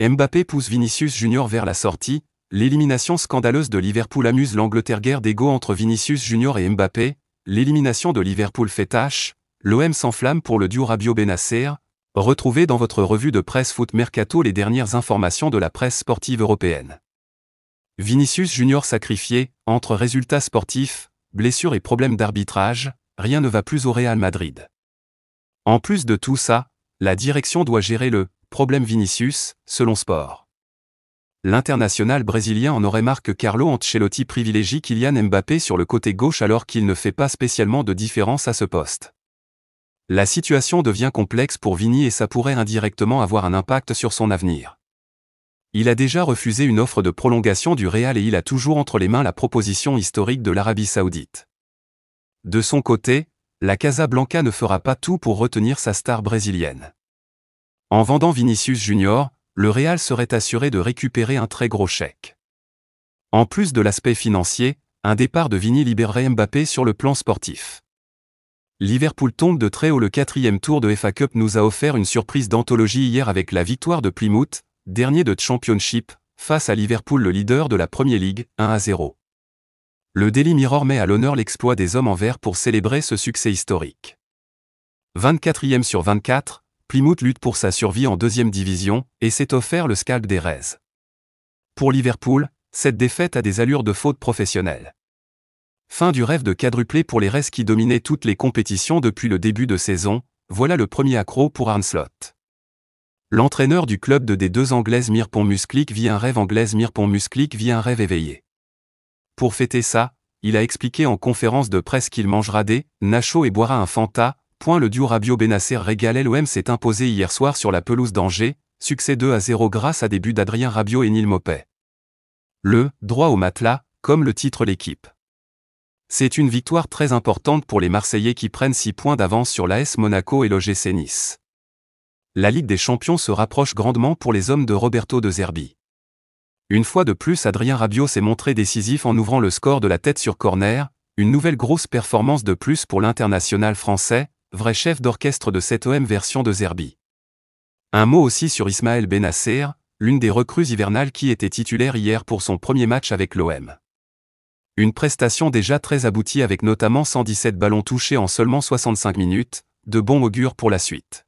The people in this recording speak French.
Mbappé pousse Vinicius Junior vers la sortie. L'élimination scandaleuse de Liverpool amuse l'Angleterre. Guerre d'ego entre Vinicius Junior et Mbappé. L'élimination de Liverpool fait tâche. L'OM s'enflamme pour le duo Rabiot-Bennacer. Retrouvez dans votre revue de presse Foot Mercato les dernières informations de la presse sportive européenne. Vinicius Junior sacrifié, entre résultats sportifs, blessures et problèmes d'arbitrage, rien ne va plus au Real Madrid. En plus de tout ça, la direction doit gérer le « problème Vinicius », selon Sport. L'international brésilien en aurait marre que Carlo Ancelotti privilégie Kylian Mbappé sur le côté gauche alors qu'il ne fait pas spécialement de différence à ce poste. La situation devient complexe pour Vini et ça pourrait indirectement avoir un impact sur son avenir. Il a déjà refusé une offre de prolongation du Real et il a toujours entre les mains la proposition historique de l'Arabie Saoudite. De son côté, la Casablanca ne fera pas tout pour retenir sa star brésilienne. En vendant Vinicius Junior, le Real serait assuré de récupérer un très gros chèque. En plus de l'aspect financier, un départ de Vini libérerait Mbappé sur le plan sportif. Liverpool tombe de très haut. Le 4e tour de FA Cup nous a offert une surprise d'anthologie hier avec la victoire de Plymouth, dernier de Championship, face à Liverpool, le leader de la Premier League, 1-0. Le Daily Mirror met à l'honneur l'exploit des hommes en vert pour célébrer ce succès historique. 24e sur 24, Plymouth lutte pour sa survie en 2e division, et s'est offert le scalp des Reds. Pour Liverpool, cette défaite a des allures de faute professionnelle. Fin du rêve de quadruplé pour les Reds qui dominaient toutes les compétitions depuis le début de saison, voilà le premier accroc pour Arne Slot. L'entraîneur du club de D2 anglaise Mirpon Musclic vit un rêve éveillé. Pour fêter ça, il a expliqué en conférence de presse qu'il mangera des nachos et boira un Fanta. Le duo Rabiot-Bennacer régalait. L'OM s'est imposé hier soir sur la pelouse d'Angers, succès 2-0 grâce à des buts d'Adrien Rabiot et Neil Maupay. Le « droit au matelas », comme le titre l'équipe. C'est une victoire très importante pour les Marseillais qui prennent 6 points d'avance sur l'AS Monaco et l'OGC Nice. La Ligue des Champions se rapproche grandement pour les hommes de Roberto De Zerbi. Une fois de plus, Adrien Rabiot s'est montré décisif en ouvrant le score de la tête sur corner, une nouvelle grosse performance de plus pour l'international français, vrai chef d'orchestre de cette OM version De Zerbi. Un mot aussi sur Ismaël Bennacer, l'une des recrues hivernales qui était titulaire hier pour son premier match avec l'OM. Une prestation déjà très aboutie avec notamment 117 ballons touchés en seulement 65 minutes, de bon augure pour la suite.